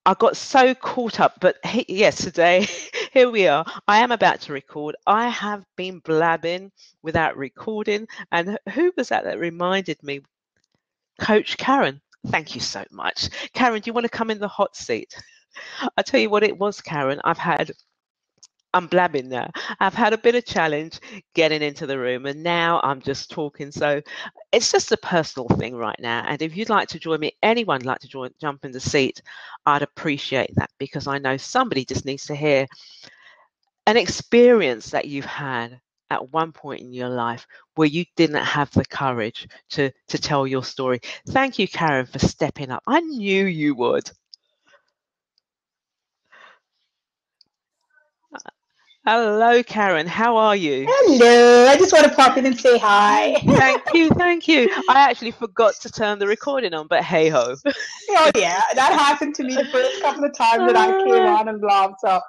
I got so caught up, but yes, today, here we are. I am about to record. I have been blabbing without recording. And who was that reminded me? Coach Karen. Thank you so much. Karen, do you want to come in the hot seat? I'll tell you what it was, Karen. I'm blabbing now. I've had a bit of challenge getting into the room, and now I'm just talking. So it's just a personal thing right now. And if you'd like to join me, anyone like to jump in the seat, I'd appreciate that, because I know somebody just needs to hear an experience that you've had at one point in your life where you didn't have the courage to tell your story. Thank you, Karen, for stepping up. I knew you would. Hello, Karen. How are you? Hello. I just want to pop in and say hi. Thank you. Thank you. I actually forgot to turn the recording on, but hey ho. Oh, yeah. That happened to me the first couple of times that I came on and blogged. So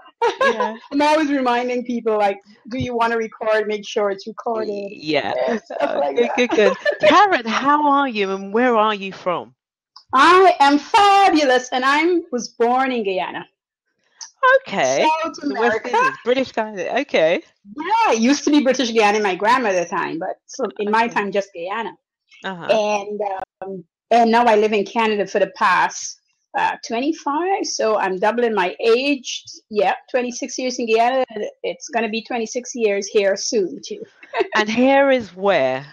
Yeah. I'm always reminding people, like, do you want to record? Make sure it's recorded. Yeah. Stuff like Good, that. good, good. Karen, how are you and where are you from? I am fabulous, and I was born in Guyana. Okay. South The West America. Indies, British guy. Okay. Yeah, it used to be British Guyana in my grandmother's time, but so in my Okay. time, just Guyana. Uh-huh. And now I live in Canada for the past 25, so I'm doubling my age. Yeah, 26 years in Guyana. It's going to be 26 years here soon, too. And here is where?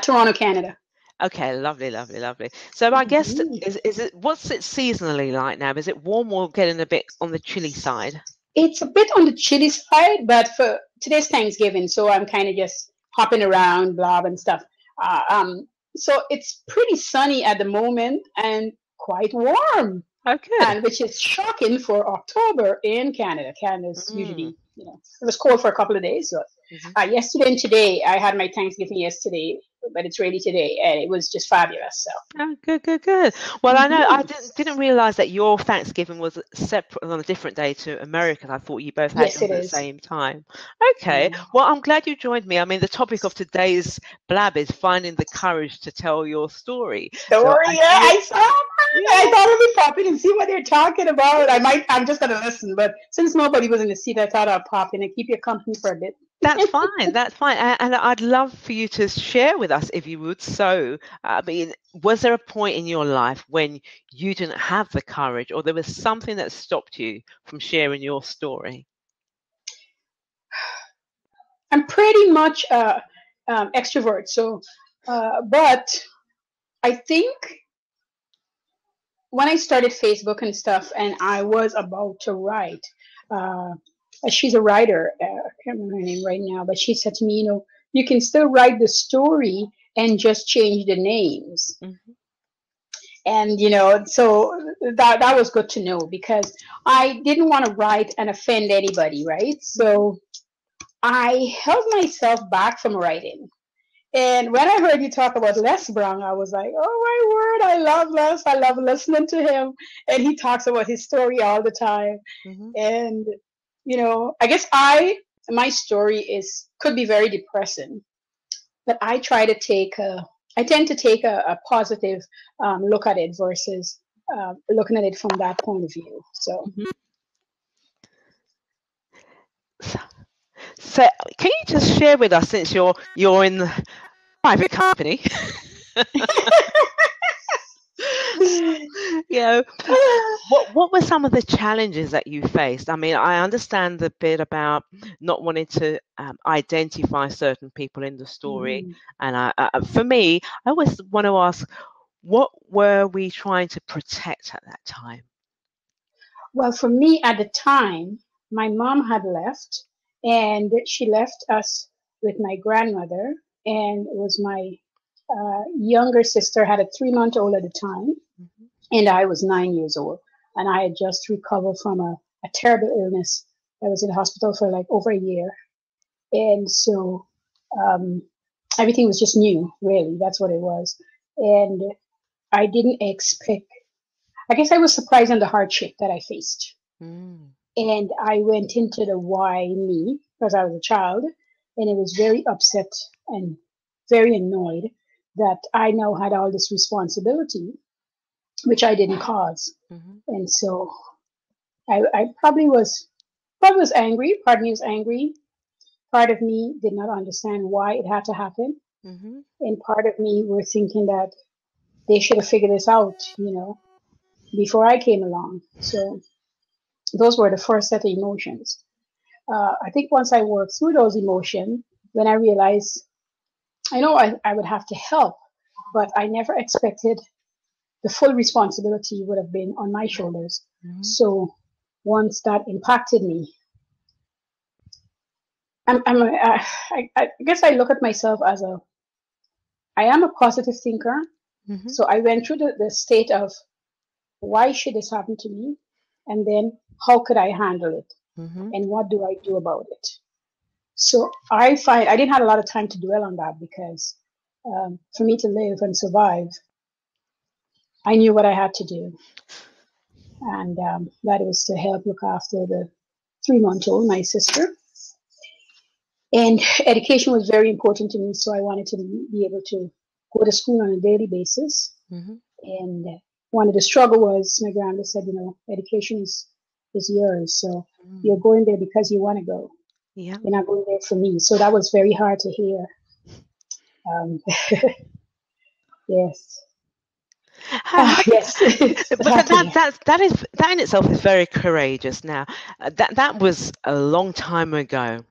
Toronto, Canada. Okay, lovely, lovely, lovely. So I guess Mhm. is it, what's it seasonally like now? Is it warm or getting a bit on the chilly side? It's a bit on the chilly side, but for today's Thanksgiving, so I'm kind of just hopping around, blah, and stuff. Uh, um, so it's pretty sunny at the moment and quite warm. Oh, good. And which is shocking for October in Canada. Canada's Mm. usually, it was cold for a couple of days. So, Mm-hmm. yesterday and today, I had my Thanksgiving yesterday, but it's ready today, and it was just fabulous. So, Oh, good, good, good. Well, I know I mhm. didn't realize that your Thanksgiving was separate on a different day to America. I thought you both had Yes, yours it at the is. same time. Okay. Yeah. Well, I'm glad you joined me. I mean, the topic of today's blab is finding the courage to tell your story. So Story, I yeah, thought, I saw that. I yeah. thought I'd be popping and see what they're talking about. I'm just gonna listen, but since nobody was in the seat, I thought I'd pop in and keep you company for a bit. That's fine. That's fine. And I'd love for you to share with us if you would. So, I mean, was there a point in your life when you didn't have the courage, or there was something that stopped you from sharing your story? I'm pretty much extrovert, so but I think when I started Facebook and stuff, and I was about to write, uh, she's a writer. I can't remember her name right now, but she said to me, you can still write the story and just change the names. Mm-hmm. And so that was good to know, because I didn't want to write and offend anybody, right? So I held myself back from writing. And when I heard you talk about Les Brown, I was like, oh my word, I love Les. I love listening to him. And he talks about his story all the time. Mm-hmm. And, I guess my story could be very depressing, but I tend to take a positive look at it versus looking at it from that point of view. So. Mm-hmm. So, can you just share with us, since you're in the private company, what were some of the challenges that you faced? I mean, I understand the bit about not wanting to identify certain people in the story, Mhm. and for me, I always want to ask, what were we trying to protect at that time? Well, for me at the time, my mom had left, and she left us with my grandmother, and it was my younger sister had a 3-month-old at the time, Mm-hmm. and I was 9 years old, and I had just recovered from a terrible illness. I was in the hospital for like over a year, and so um, everything was just new, really. That's what it was, and I didn't expect. I guess I was surprised on the hardship that I faced. Mm. And I went into the why me, because I was a child, and I was very upset and very annoyed that I now had all this responsibility, which I didn't cause. Mm-hmm. And so I probably was angry. Part of me was angry. Part of me did not understand why it had to happen. Mm-hmm. And part of me were thinking that they should have figured this out, before I came along. So those were the first set of emotions. I think once I worked through those emotions, then I realized I know I would have to help, but I never expected the full responsibility would have been on my shoulders. Mm-hmm. So once that impacted me, I guess I look at myself as I am a positive thinker. Mm-hmm. So I went through the state of why should this happen to me? And then how could I handle it? Mm-hmm. And what do I do about it? So I find I didn't have a lot of time to dwell on that because for me to live and survive, I knew what I had to do. And that was to help look after the 3-month-old, my sister. And education was very important to me, so I wanted to be able to go to school on a daily basis. Mm-hmm. And one of the struggle was my grandma said, education is yours, so you're going there because you want to go. Yeah. You're not going there for me. So that was very hard to hear. Yes. Yes. But that in itself is very courageous. Now, that was a long time ago.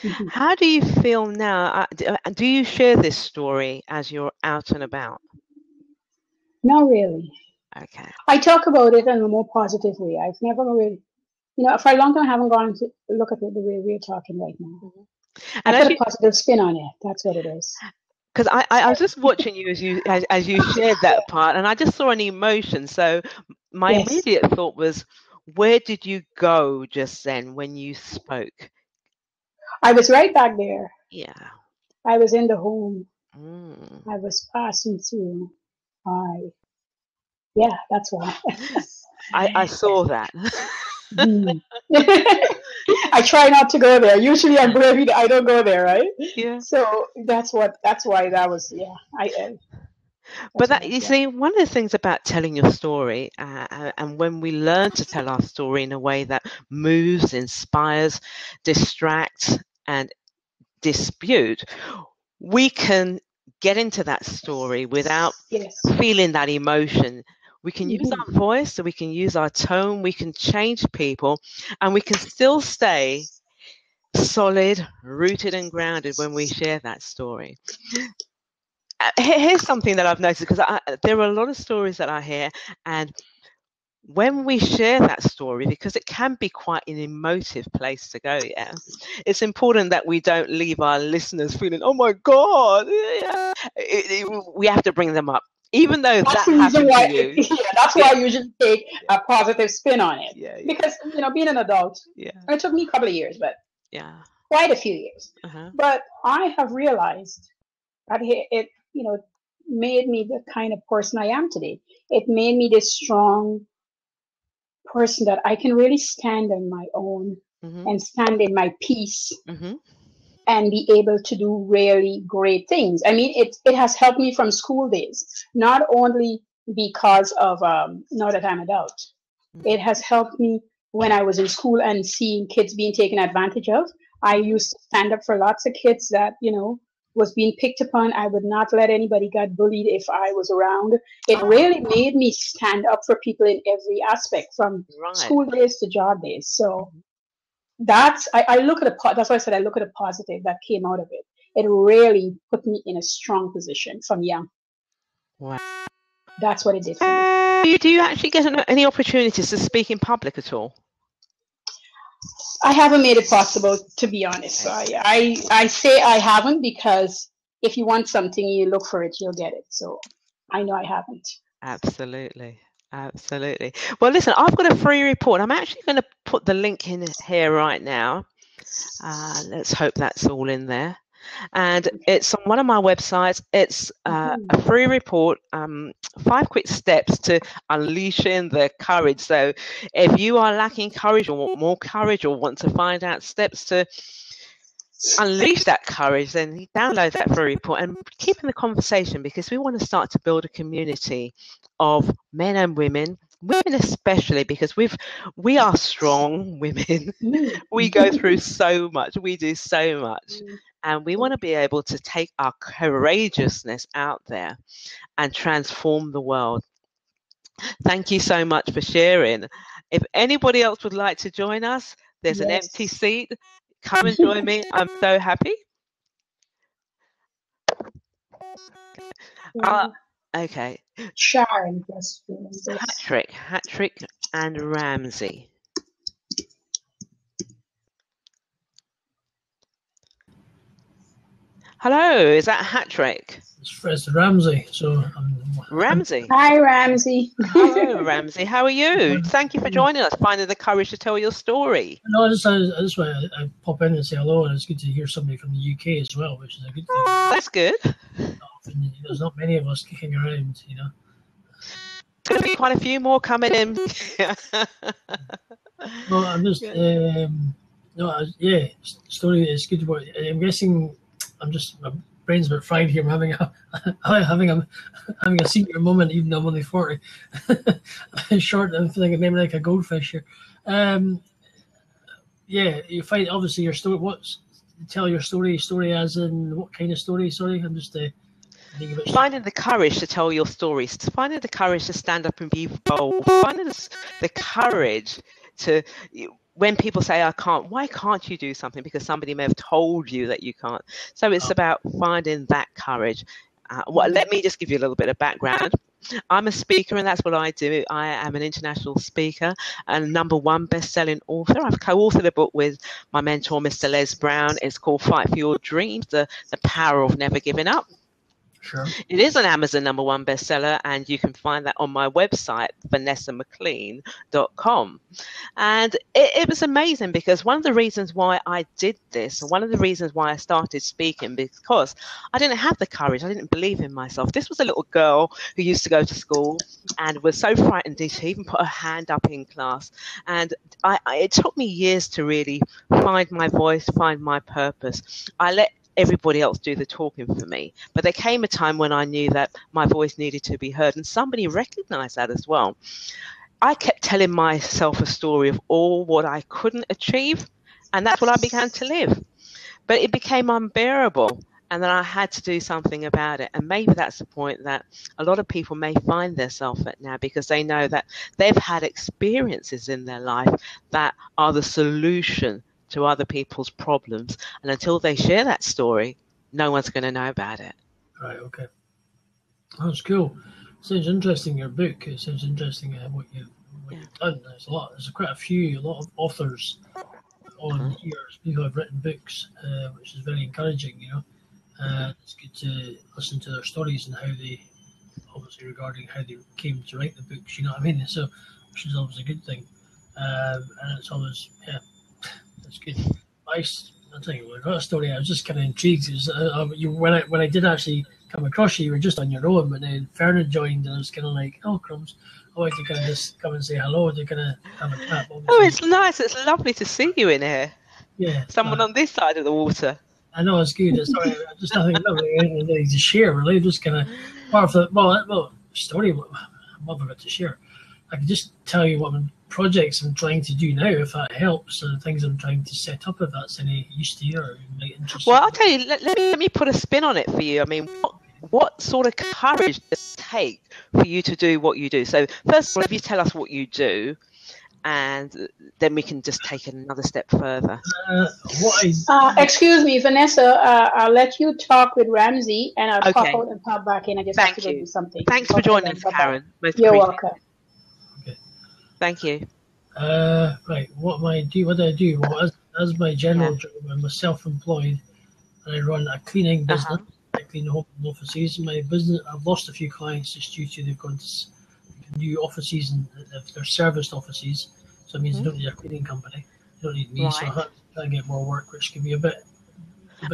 Mm-hmm. How do you feel now? Do you share this story as you're out and about? Not really. Okay. I talk about it in a more positive way. I've never really, for a long time I haven't gone to look at it the way we're talking right now. Mm-hmm. And I put a positive spin on it. That's what it is. Because I was just watching you as you shared that part, and I just saw an emotion. So my immediate thought was, where did you go just then when you spoke? I was right back there. Yeah. I was in the home. I was passing through. Yeah, that's why. I saw that. I try not to go there. Usually I'm brave. I don't go there, right? Yeah. So that's why that was, But that, you see, one of the things about telling your story, and when we learn to tell our story in a way that moves, inspires, distracts, and dispute, we can get into that story without feeling that emotion. We can use our voice, so we can use our tone, we can change people, and we can still stay solid, rooted and grounded when we share that story. Here's something that I've noticed, because there are a lot of stories that I hear, and when we share that story, because it can be quite an emotive place to go, it's important that we don't leave our listeners feeling, oh my God, we have to bring them up. Even though that's the reason why that's why I usually take a positive spin on it. Because being an adult, it took me a couple of years, but quite a few years. But I have realized that it made me the kind of person I am today. It made me this strong person that I can really stand on my own and stand in my peace. And be able to do really great things. I mean, it has helped me from school days, not only because of now that I'm adult. It has helped me when I was in school and seeing kids being taken advantage of. I used to stand up for lots of kids that, was being picked upon. I would not let anybody get bullied if I was around. It really made me stand up for people in every aspect, from school days to job days. So I look at that's why I said I look at the positive that came out of it. It really put me in a strong position from young. Wow. That's what it did for me. Do you actually get any opportunities to speak in public at all? I haven't made it possible, to be honest. I say I haven't because if you want something, you look for it, you'll get it. So I know I haven't. Absolutely. Absolutely. Well, listen, I've got a free report. I'm actually going to put the link in here right now. Let's hope that's all in there. And it's on one of my websites. It's a free report, 5 quick steps to unleashing the courage. So if you are lacking courage or want more courage or want to find out steps to unleash that courage, then download that free report and keep in the conversation, because we want to start to build a community of men and women women especially, because we are strong women. We go through so much, we do so much, and we want to be able to take our courageousness out there and transform the world. Thank you so much for sharing. If anybody else would like to join us, there's an empty Yes. seat. Come and join me. I'm so happy. Okay. Sharon, yes, yes. Hat-trick, and Ramsey. Hello, is that Hat-trick? It's Ramsey. So Ramsey. Hi, Ramsey. Hello, Ramsey. How are you? Thank you for joining us. Finding the courage to tell your story. No, I just want to pop in and say hello, and it's good to hear somebody from the UK as well, which is a good thing. That's good. Often, there's not many of us kicking around, you know. There's going to be quite a few more coming in. No, I'm just story is good. I'm guessing my brain's a bit fried here. I'm having a senior moment, even though I'm only 40. Short, I'm feeling maybe like a goldfish here. You find obviously your story. Tell your story as in what kind of story? Sorry, I'm just thinking about finding the courage to tell your stories, finding the courage to stand up and be bold, finding the courage to. When people say, I can't, why can't you do something? Because somebody may have told you that you can't. So it's about finding that courage. Let me just give you a little bit of background. I'm a speaker, and that's what I do. I am an international speaker and #1 best-selling author. I've co-authored a book with my mentor, Mr. Les Brown. It's called Fight for Your Dreams, The Power of Never Giving Up. Sure. It is an Amazon #1 bestseller, and you can find that on my website, VanessaMcLean.com. And it was amazing, because one of the reasons why I did this, one of the reasons why I started speaking, because I didn't have the courage, I didn't believe in myself. This was a little girl who used to go to school and was so frightened to even put her hand up in class. And it took me years to really find my voice, find my purpose. I let everybody else do the talking for me. But there came a time when I knew that my voice needed to be heard, and somebody recognized that as well. I kept telling myself a story of all what I couldn't achieve, and that's what I began to live. But it became unbearable, and then I had to do something about it. And maybe that's the point that a lot of people may find themselves at now, because they know that they've had experiences in their life that are the solution to other people's problems, and until they share that story, no one's going to know about it. Right. Okay. That's cool. Sounds interesting. Your book. It sounds interesting. What you've done. There's quite a lot of authors on here. People have written books, which is very encouraging. You know, it's good to listen to their stories and how they, obviously regarding how they came to write the books. You know what I mean? So, which is always a good thing, and it's always That's good. I'll tell you what, I got a story. I was just kind of intrigued. When I did actually come across you were just on your own, but then Fernand joined, and I was kind of like, oh, crumbs. I wanted to kind of just come and say hello, to kind of have a chat. Oh, it's nice. It's lovely to see you in here. Yeah. Someone on this side of the water. I know, it's good. Sorry, just nothing to share, really. Just kind of part of the, story I'm not about to share. I can just tell you what projects I'm trying to do now, if that helps, and things I'm trying to set up, if that's any use to you or might interest you. Well, I'll tell you, let me put a spin on it for you. I mean, what sort of courage does it take for you to do what you do? So first of all, if you tell us what you do, and then we can just take it another step further. Excuse me, Vanessa, I'll let you talk with Ramsey, and I'll pop out and pop back in. I just have to go do something. Thanks for joining us, Karen. You're welcome. Okay. Thank you. Right, what do I do? Well, as my general job, I'm a self-employed, and I run a cleaning business. I clean home offices. My business, I've lost a few clients just due to they've gone to new offices, and they're serviced offices. So it means they don't need a cleaning company. They don't need me. Right. So I have to try and get more work, which can be a bit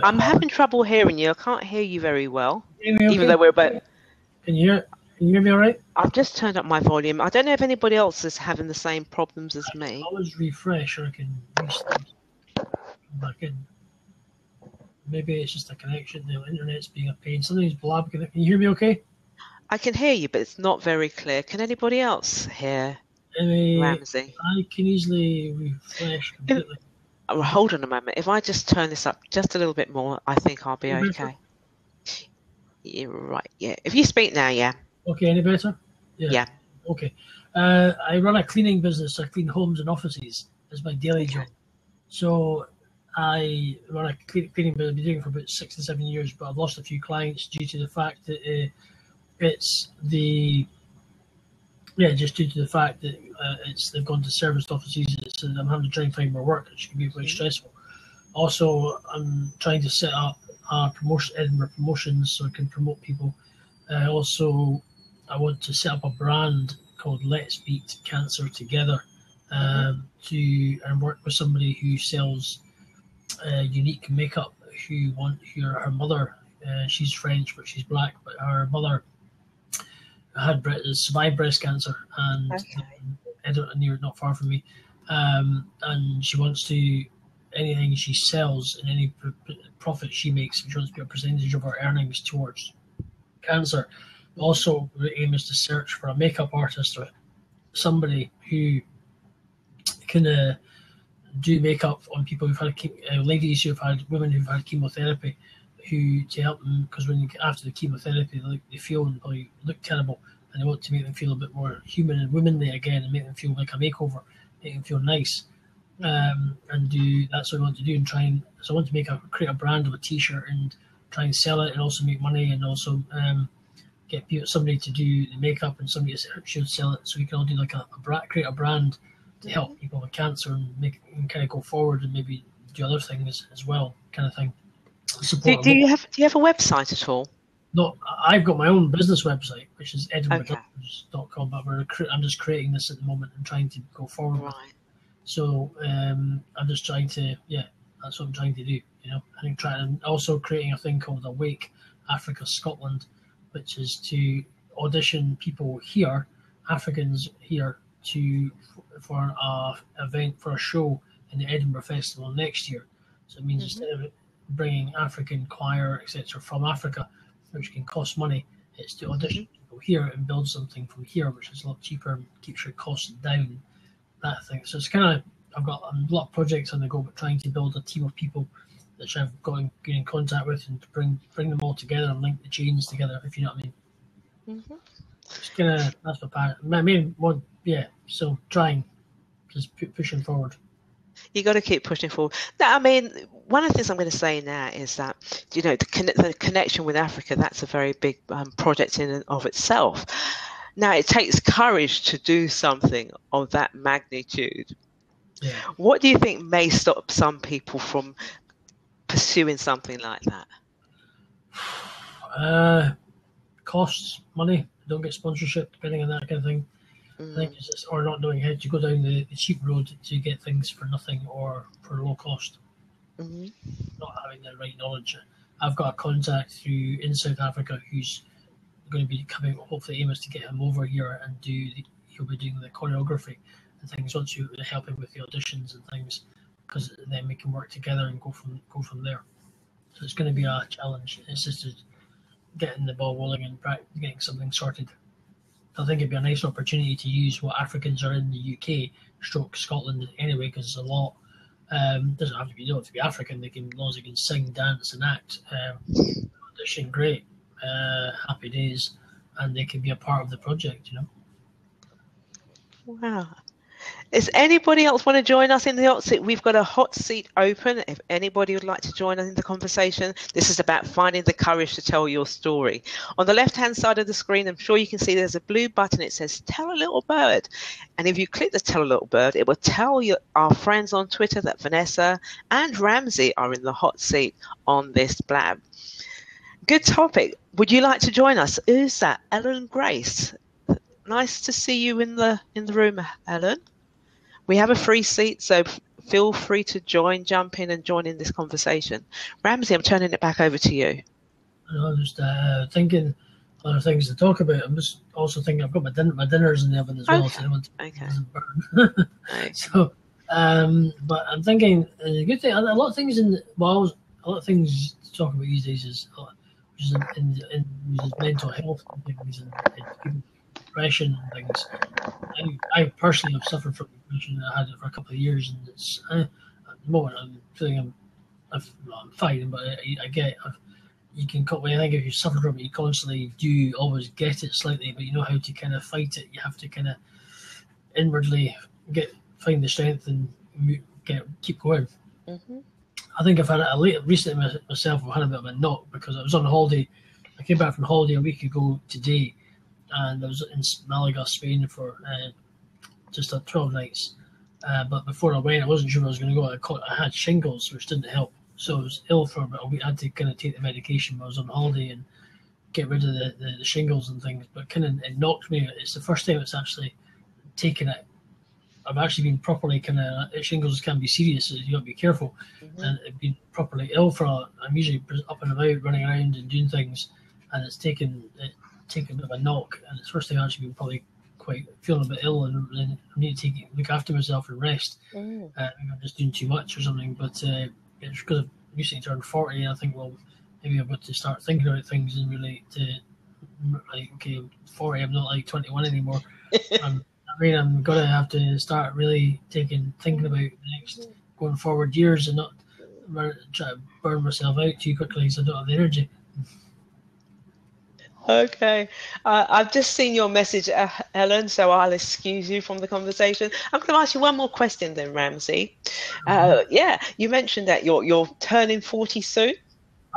I'm hard. Having trouble hearing you. I can't hear you very well. Even though we're about. Can you hear me all right? I've just turned up my volume. I don't know if anybody else is having the same problems as me. I always refresh, or I can restart. Come back in. Maybe it's just a connection. The internet's being a pain. Something's blabbing. Can you hear me okay? I can hear you, but it's not very clear. Can anybody else hear Ramsey? I can easily refresh completely. Hold on a moment. If I just turn this up just a little bit more, I think I'll be okay. You're right. Yeah. If you speak now, yeah. Okay. Any better? Yeah. Okay. I run a cleaning business. I clean homes and offices. That's my daily job. So I run a cleaning business. I've been doing it for about 6 to 7 years, but I've lost a few clients due to the fact that just due to the fact that they've gone to serviced offices. I'm having to try and find more work, which can be quite stressful. Also, I'm trying to set up Edinburgh promotions so I can promote people. Also, I want to set up a brand called Let's Beat Cancer Together and work with somebody who sells unique makeup. Her mother, she's French but she's black, but her mother had survived breast cancer and near not far from me, and she wants to anything she sells and any profit she makes, she wants to be a percentage of her earnings towards cancer. Also, the aim is to search for a makeup artist or somebody who can do makeup on people who've had women who've had chemotherapy, to help them, because after the chemotherapy they feel and probably look terrible, and they want to make them feel a bit more human and womanly again and make them feel like a makeover, make them feel nice, and that's what I want to do. So I want to create a brand of a t-shirt and try and sell it and also make money, and also get somebody to do the makeup and somebody should sell it, so we can all do create a brand to help people with cancer and kind of go forward and maybe do other things as well, kind of thing. Do you have a website at all? No, I've got my own business website, which is edinburgh.com, but I'm just creating this at the moment and trying to go forward. Right. So I'm just trying to, that's what I'm trying to do. I'm also creating a thing called Awake Africa Scotland, which is to audition people here, Africans here, for a show in the Edinburgh Festival next year. So it means instead of bringing African choir, etc., from Africa, which can cost money, it's to audition people here and build something from here, which is a lot cheaper and keeps your costs down. That thing. So it's kind of, I've got a lot of projects on the go, but trying to build a team of people that I've got to get in contact with and to bring them all together and link the chains together, if you know what I mean. It's that's my main one. Yeah. So trying, just pushing forward. You got to keep pushing forward. Now, I mean, one of the things I'm going to say now is that, the connection with Africa, that's a very big project in and of itself. Now, it takes courage to do something of that magnitude. Yeah. What do you think may stop some people from pursuing something like that? Costs, money, don't get sponsorship, depending on that kind of thing. I think it's just, or not knowing how to go down the cheap road to get things for nothing or for low cost. Not having the right knowledge. I've got a contact in South Africa who's going to be coming. Hopefully, the aim is to get him over here and he'll be doing the choreography and things once you help him with the auditions and things, because then we can work together and go from there. So it's going to be a challenge. It's just getting the ball rolling and getting something sorted. I think it'd be a nice opportunity to use what Africans are in the UK, Scotland anyway, because it's a lot. Doesn't have to be, to be African. As long as they can sing, dance, and act. Audition, great, happy days, and they can be a part of the project. Wow. Does anybody else want to join us in the hot seat? We've got a hot seat open. If anybody would like to join us in the conversation, this is about finding the courage to tell your story. On the left-hand side of the screen, I'm sure you can see there's a blue button. It says, Tell a Little Bird. And if you click the Tell a Little Bird, it will tell our friends on Twitter that Vanessa and Ramsey are in the hot seat on this blab. Good topic. Would you like to join us? Who's that? Ellen Grace. Nice to see you in the room, Ellen. We have a free seat, so feel free to jump in and join in this conversation. Ramsey, I'm turning it back over to you. I'm just thinking other things to talk about. I'm just also thinking I've got my dinner's in the oven as well, so I don't want to burn. So, but I'm thinking a good thing. A lot of things to talk about these days is which is which is mental health and things, and people depression and things. I personally have suffered from depression. I had it for a couple of years, and it's at the moment I'm feeling I'm fine, but I get you can. I think if you suffer from it, you constantly do always get it slightly, but you know how to kind of fight it. You have to kind of inwardly find the strength and keep going. Mm-hmm. I think I've had recently myself. I've had a bit of a knock because I was on holiday. I came back from holiday a week ago today, and I was in Malaga, Spain for just 12 nights. But before I went, I wasn't sure I was going to go. I had shingles, which didn't help. So I was ill for about a week. I had to kind of take the medication when I was on holiday and get rid of the shingles and things. But kind of it knocked me. It's the first time it's actually taken it. I've actually been properly kind of, shingles can be serious, so you got to be careful. Mm-hmm. And I've been properly ill I'm usually up and about, running around and doing things, and it's taken a bit of a knock. And it's the first time I've actually been probably quite feeling a bit ill, and I need to look after myself and rest. Mm-hmm. I'm just doing too much or something, but it's because I've recently turned 40, and I think, well, maybe I've got to start thinking about things and relate to, like, okay, 40, I'm not like 21 anymore. I'm going to have to start really thinking about the next going forward years and not try to burn myself out too quickly because I don't have the energy. Okay. I've just seen your message, Ellen, so I'll excuse you from the conversation. I'm going to ask you one more question then, Ramsey. Yeah, you mentioned that you're turning 40 soon.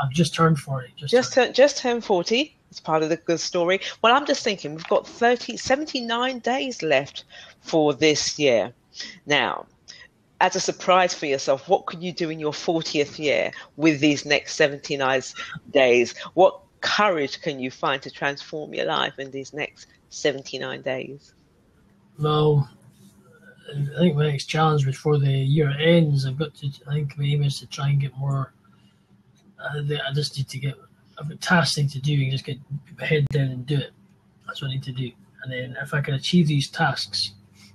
I've just turned 40. Just turned 40. It's part of the good story. Well, I'm just thinking we've got 79 days left for this year. Now, as a surprise for yourself, what could you do in your 40th year with these next 79 days? What courage can you find to transform your life in these next 79 days? Well, I think my next challenge before the year ends, I think my aim is to try and get more. I just need to get. I've got tasks to do. You just get my head down and do it. That's what I need to do. And then if I can achieve these tasks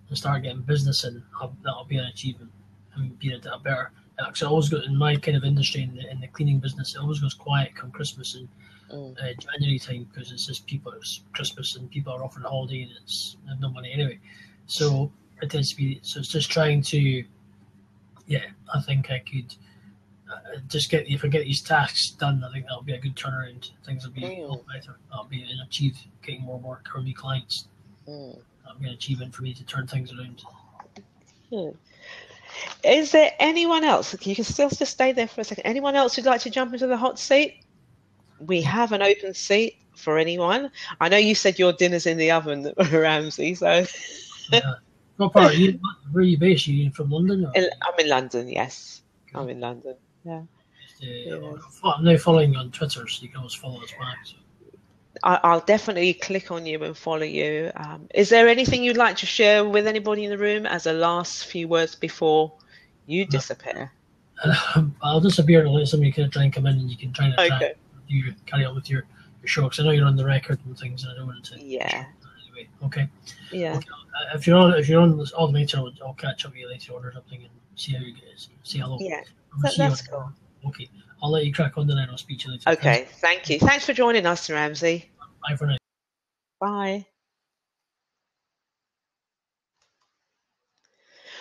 and start getting business in, that'll be an achievement. And be a better. Because I always go in my kind of industry in the cleaning business. It always goes quiet come Christmas and January time because it's just it's Christmas and people are off on holiday and there's no money anyway. So it tends to be. So it's just trying to. Yeah, I think I could. If I get these tasks done, I think that'll be a good turnaround. Things will be a lot better. That'll be an achieve getting more work or new clients. That'll be an achievement for me to turn things around. Is there anyone else? You can still just stay there for a second. Anyone else who'd like to jump into the hot seat? We have an open seat for anyone. I know you said your dinner's in the oven, Ramsey. So. Yeah. What part are you? Where are you based? Are you from London? I'm in London. Yes, I'm in London. Yeah. I'm now following you on Twitter, so you can always follow us back. So. I'll definitely click on you and follow you. Is there anything you'd like to share with anybody in the room as a last few words before you disappear? I'll disappear and let somebody kind of try and come in, and you can try and you carry on with your show, because I know you're on the record and things, and I don't want to. Yeah. Anyway, okay. Yeah. Okay. If you're on this all later, I'll catch up with you later on or something and see how you guys. Say hello. Yeah. That's cool. Okay. I'll let you crack on, then I'll speak to you later. Okay. Thank you. Thanks for joining us, Ramsey. Bye for now. Bye.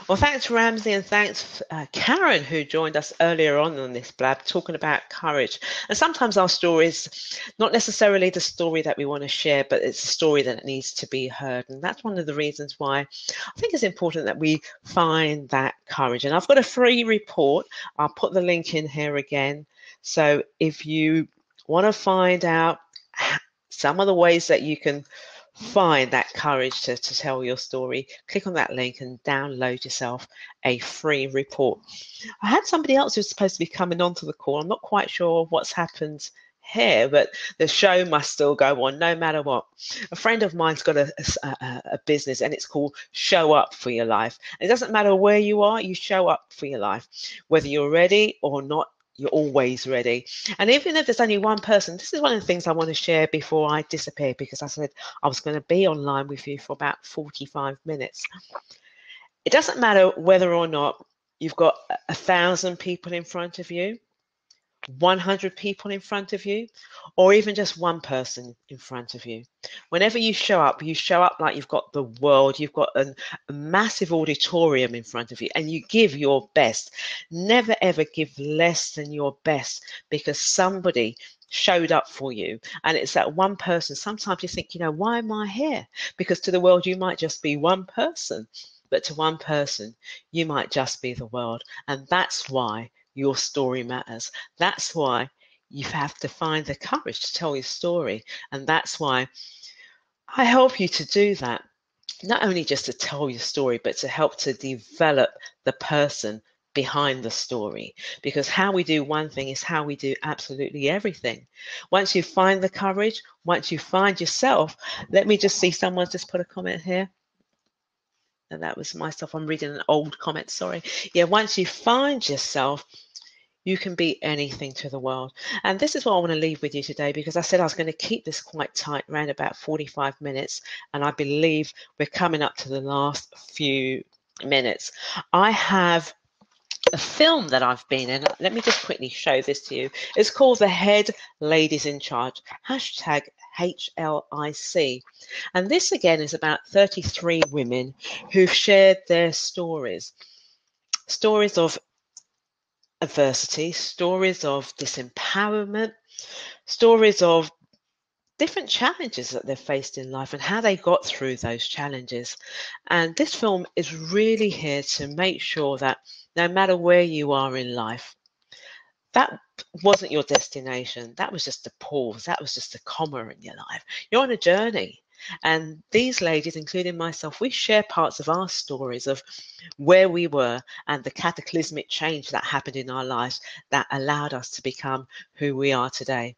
Well, thanks, Ramsey, and thanks, Karen, who joined us earlier on this blab, talking about courage. And sometimes our stories, not necessarily the story that we want to share, but it's a story that needs to be heard. And that's one of the reasons why I think it's important that we find that courage. And I've got a free report. I'll put the link in here again. So if you want to find out some of the ways that you can find that courage to tell your story, click on that link and download yourself a free report. I had somebody else who's supposed to be coming onto the call. I'm not quite sure what's happened here, but the show must still go on no matter what. A friend of mine's got a business, and it's called Show Up for Your Life. And it doesn't matter where you are, you show up for your life, whether you're ready or not. You're always ready. And even if there's only one person, this is one of the things I want to share before I disappear, because I said I was going to be online with you for about 45 minutes. It doesn't matter whether or not you've got 1,000 people in front of you 100 people in front of you, or even just one person in front of you. Whenever you show up like you've got the world, you've got a massive auditorium in front of you, and you give your best. Never ever give less than your best, because somebody showed up for you, and it's that one person. Sometimes you think, why am I here? Because to the world you might just be one person, but to one person you might just be the world. And that's why your story matters. That's why you have to find the courage to tell your story. And that's why I help you to do that. Not only just to tell your story, but to help to develop the person behind the story. Because how we do one thing is how we do absolutely everything. Once you find the courage, once you find yourself, let me just see, someone just put a comment here. And that was myself. I'm reading an old comment, sorry. Yeah, once you find yourself, you can be anything to the world. And this is what I want to leave with you today, because I said I was going to keep this quite tight, around about 45 minutes. And I believe we're coming up to the last few minutes. I have a film that I've been in. Let me just quickly show this to you. It's called The Head Ladies in Charge, hashtag HLIC. And this again is about 33 women who've shared their stories of adversity, stories of disempowerment, stories of different challenges that they've faced in life and how they got through those challenges. And this film is really here to make sure that no matter where you are in life, that wasn't your destination. That was just a pause. That was just a comma in your life. You're on a journey. And these ladies, including myself, we share parts of our stories of where we were and the cataclysmic change that happened in our lives that allowed us to become who we are today.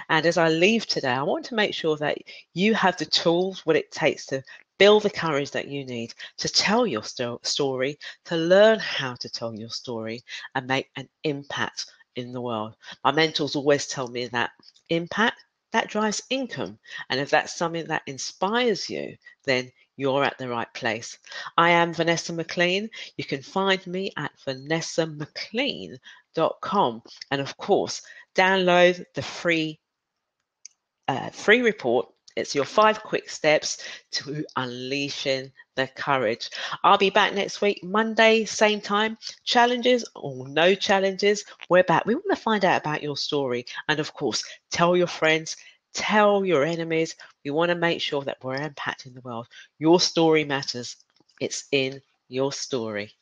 And as I leave today, I want to make sure that you have the tools, what it takes to build the courage that you need to tell your story, to learn how to tell your story and make an impact in the world. My mentors always tell me that impact, that drives income. And if that's something that inspires you, then you're at the right place. I am Vanessa McLean. You can find me at vanessamclean.com. And of course, download the free report. It's your 5 quick steps to unleashing the courage. I'll be back next week, Monday, same time. Challenges or no challenges, we're back. We want to find out about your story. And of course, tell your friends, tell your enemies. We want to make sure that we're impacting the world. Your story matters. It's in your story.